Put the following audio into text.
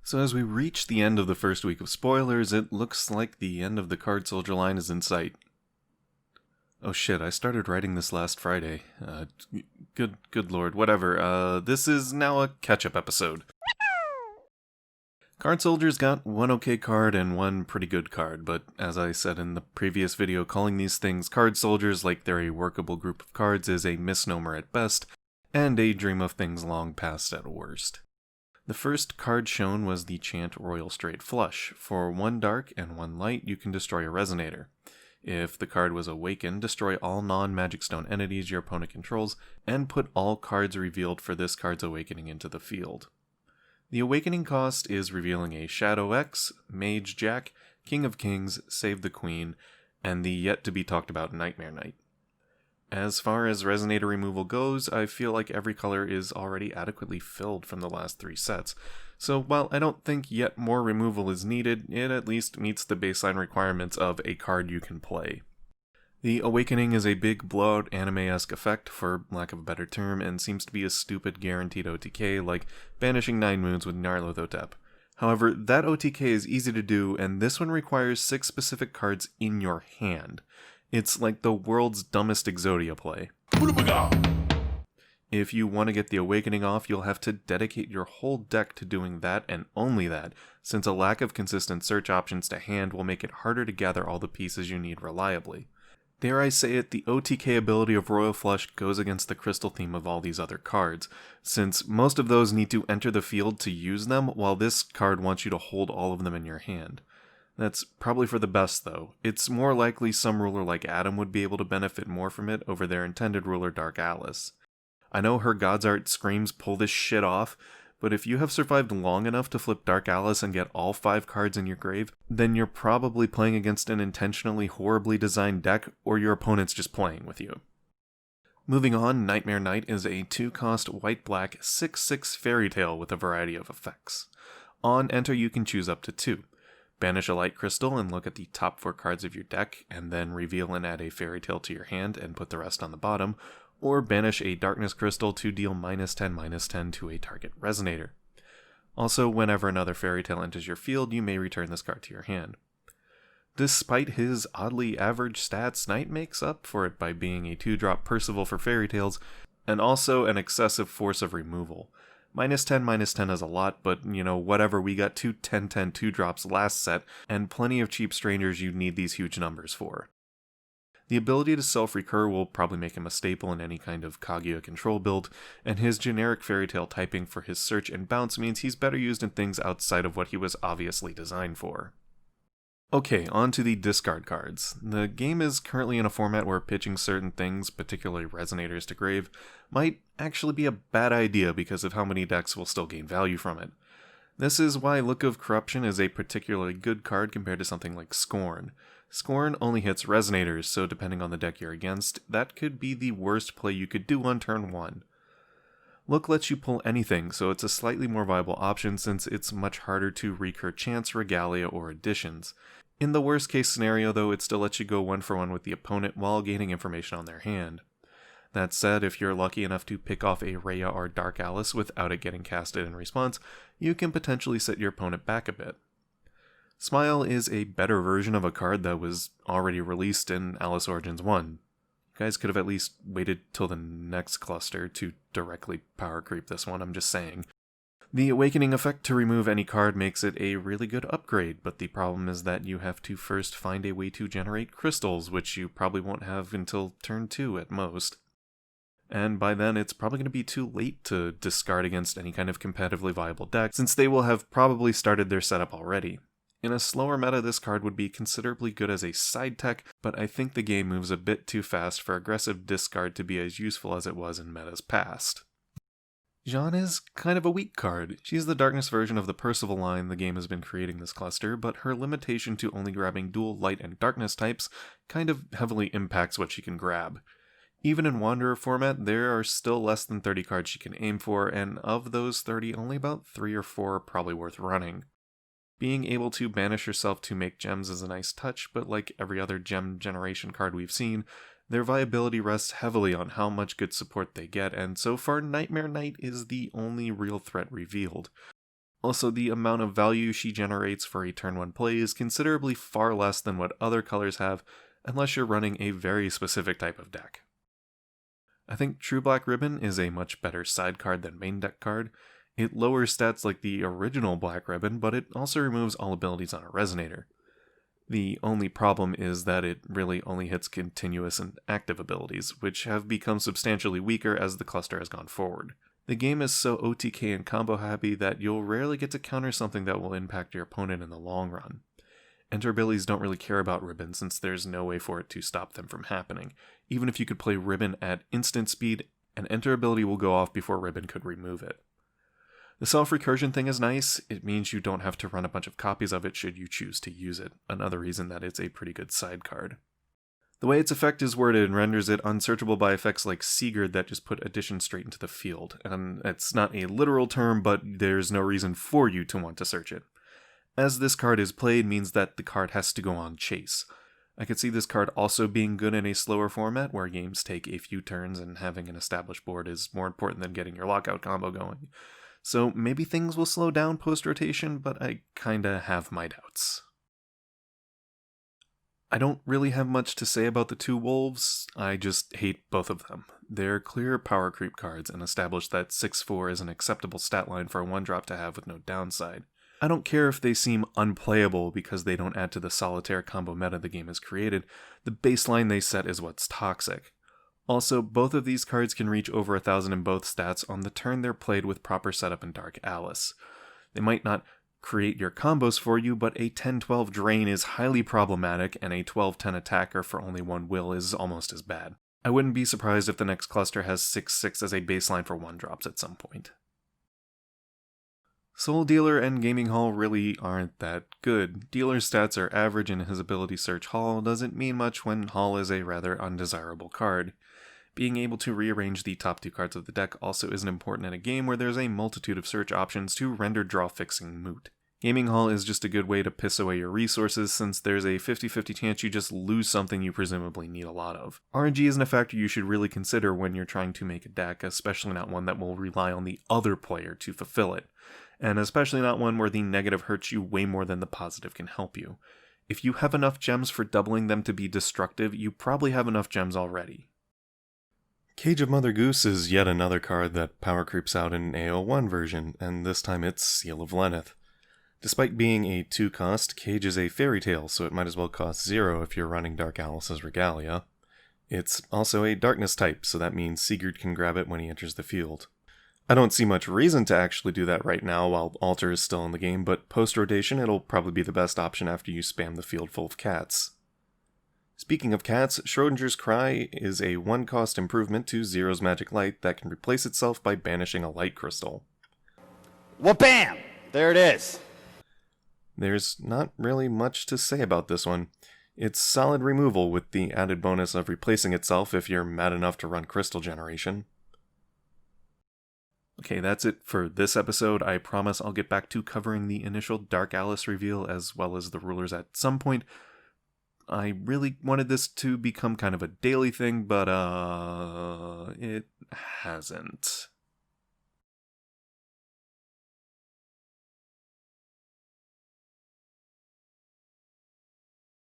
So as we reach the end of the first week of spoilers, it looks like the end of the Card Soldier line is in sight. Oh shit, I started writing this last Friday. Good lord, whatever. This is now a catch-up episode. Card Soldier's got one okay card and one pretty good card, but as I said in the previous video, calling these things Card Soldiers like they're a workable group of cards is a misnomer at best, and a dream of things long past at worst. The first card shown was the Chant Royal Straight Flush. For 1 dark and 1 light, you can destroy a Resonator. If the card was awakened, destroy all non-Magic Stone entities your opponent controls, and put all cards revealed for this card's awakening into the field. The awakening cost is revealing a Shadow X, Mage Jack, King of Kings, Save the Queen, and the yet-to-be-talked-about Nightmare Knight. As far as Resonator removal goes, I feel like every color is already adequately filled from the last 3 sets, so while I don't think yet more removal is needed, it at least meets the baseline requirements of a card you can play. The Awakening is a big blowout anime-esque effect, for lack of a better term, and seems to be a stupid guaranteed OTK like banishing 9 moons with Nyarlathotep. However, that OTK is easy to do, and this one requires 6 specific cards in your hand. It's like the world's dumbest Exodia play. If you want to get the Awakening off, you'll have to dedicate your whole deck to doing that and only that, since a lack of consistent search options to hand will make it harder to gather all the pieces you need reliably. Dare I say it, the OTK ability of Royal Flush goes against the crystal theme of all these other cards, since most of those need to enter the field to use them, while this card wants you to hold all of them in your hand. That's probably for the best, though. It's more likely some ruler like Adam would be able to benefit more from it over their intended ruler Dark Alice. I know her God's Art screams pull this shit off, but if you have survived long enough to flip Dark Alice and get all 5 cards in your grave, then you're probably playing against an intentionally horribly designed deck, or your opponent's just playing with you. Moving on, Nightmare Knight is a 2-cost white-black 6/6 fairy tale with a variety of effects. On enter you can choose up to 2. Banish a light crystal and look at the top 4 cards of your deck, and then reveal and add a fairy tale to your hand and put the rest on the bottom, or banish a darkness crystal to deal -10/-10 to a target Resonator. Also, whenever another fairy tale enters your field, you may return this card to your hand. Despite his oddly average stats, Knight makes up for it by being a 2-drop Percival for fairy tales, and also an excessive force of removal. -10/-10 is a lot, but whatever, we got 2 10/10 2-drops last set, and plenty of cheap strangers you'd need these huge numbers for. The ability to self-recur will probably make him a staple in any kind of Kaguya control build, and his generic fairy tale typing for his search and bounce means he's better used in things outside of what he was obviously designed for. Okay, on to the discard cards. The game is currently in a format where pitching certain things, particularly Resonators to grave, might actually be a bad idea because of how many decks will still gain value from it. This is why Look of Corruption is a particularly good card compared to something like Scorn. Scorn only hits Resonators, so depending on the deck you're against, that could be the worst play you could do on turn 1. Look lets you pull anything, so it's a slightly more viable option since it's much harder to recur Chance, Regalia, or Additions. In the worst case scenario though, it still lets you go 1-for-1 with the opponent while gaining information on their hand. That said, if you're lucky enough to pick off a Rhea or Dark Alice without it getting casted in response, you can potentially set your opponent back a bit. Smile is a better version of a card that was already released in Alice Origins 1. You guys could have at least waited till the next cluster to directly power creep this one, I'm just saying. The Awakening effect to remove any card makes it a really good upgrade, but the problem is that you have to first find a way to generate crystals, which you probably won't have until turn 2 at most. And by then it's probably going to be too late to discard against any kind of competitively viable deck, since they will have probably started their setup already. In a slower meta, this card would be considerably good as a side tech, but I think the game moves a bit too fast for aggressive discard to be as useful as it was in metas past. Jeanne is kind of a weak card. She's the darkness version of the Percival line the game has been creating this cluster, but her limitation to only grabbing dual light and darkness types kind of heavily impacts what she can grab. Even in Wanderer format, there are still less than 30 cards she can aim for, and of those 30, only about 3 or 4 are probably worth running. Being able to banish yourself to make gems is a nice touch, but like every other gem generation card we've seen, their viability rests heavily on how much good support they get, and so far Nightmare Knight is the only real threat revealed. Also, the amount of value she generates for a turn 1 play is considerably far less than what other colors have, unless you're running a very specific type of deck. I think True Black Ribbon is a much better side card than main deck card. It lowers stats like the original Black Ribbon, but it also removes all abilities on a Resonator. The only problem is that it really only hits continuous and active abilities, which have become substantially weaker as the cluster has gone forward. The game is so OTK and combo happy that you'll rarely get to counter something that will impact your opponent in the long run. Enter abilities don't really care about Ribbon since there's no way for it to stop them from happening. Even if you could play Ribbon at instant speed, an Enter ability will go off before Ribbon could remove it. The self-recursion thing is nice. It means you don't have to run a bunch of copies of it should you choose to use it, another reason that it's a pretty good side card. The way its effect is worded renders it unsearchable by effects like Sigurd that just put addition straight into the field, and it's not a literal term, but there's no reason for you to want to search it. As this card is played means that the card has to go on chase. I could see this card also being good in a slower format where games take a few turns and having an established board is more important than getting your lockout combo going. So maybe things will slow down post-rotation, but I kinda have my doubts. I don't really have much to say about the two wolves, I just hate both of them. They're clear power creep cards and establish that 6/4 is an acceptable stat line for a 1-drop to have with no downside. I don't care if they seem unplayable because they don't add to the solitaire combo meta the game has created, the baseline they set is what's toxic. Also, both of these cards can reach over 1,000 in both stats on the turn they're played with proper setup in Dark Alice. They might not create your combos for you, but a 10-12 drain is highly problematic, and a 12-10 attacker for only 1 will is almost as bad. I wouldn't be surprised if the next cluster has 6/6 as a baseline for 1-drops at some point. Soul Dealer and Gaming Hall really aren't that good. Dealer's stats are average and his ability search Hall doesn't mean much when Hall is a rather undesirable card. Being able to rearrange the top 2 cards of the deck also isn't important in a game where there's a multitude of search options to render draw fixing moot. Gaming Hall is just a good way to piss away your resources since there's a 50-50 chance you just lose something you presumably need a lot of. RNG isn't a factor you should really consider when you're trying to make a deck, especially not one that will rely on the other player to fulfill it, and especially not one where the negative hurts you way more than the positive can help you. If you have enough gems for doubling them to be destructive, you probably have enough gems already. Cage of Mother Goose is yet another card that power creeps out in AO1 version, and this time it's Seal of Lenneth. Despite being a 2-cost, Cage is a fairy tale, so it might as well cost 0 if you're running Dark Alice's Regalia. It's also a darkness type, so that means Sigurd can grab it when he enters the field. I don't see much reason to actually do that right now while Altar is still in the game, but post-rotation it'll probably be the best option after you spam the field full of cats. Speaking of cats, Schrodinger's Cry is a 1-cost improvement to Zero's Magic Light that can replace itself by banishing a light crystal. Wha-bam! There it is. There's not really much to say about this one. It's solid removal with the added bonus of replacing itself if you're mad enough to run crystal generation. Okay, that's it for this episode. I promise I'll get back to covering the initial Dark Alice reveal as well as the rulers at some point. I really wanted this to become kind of a daily thing, but it hasn't.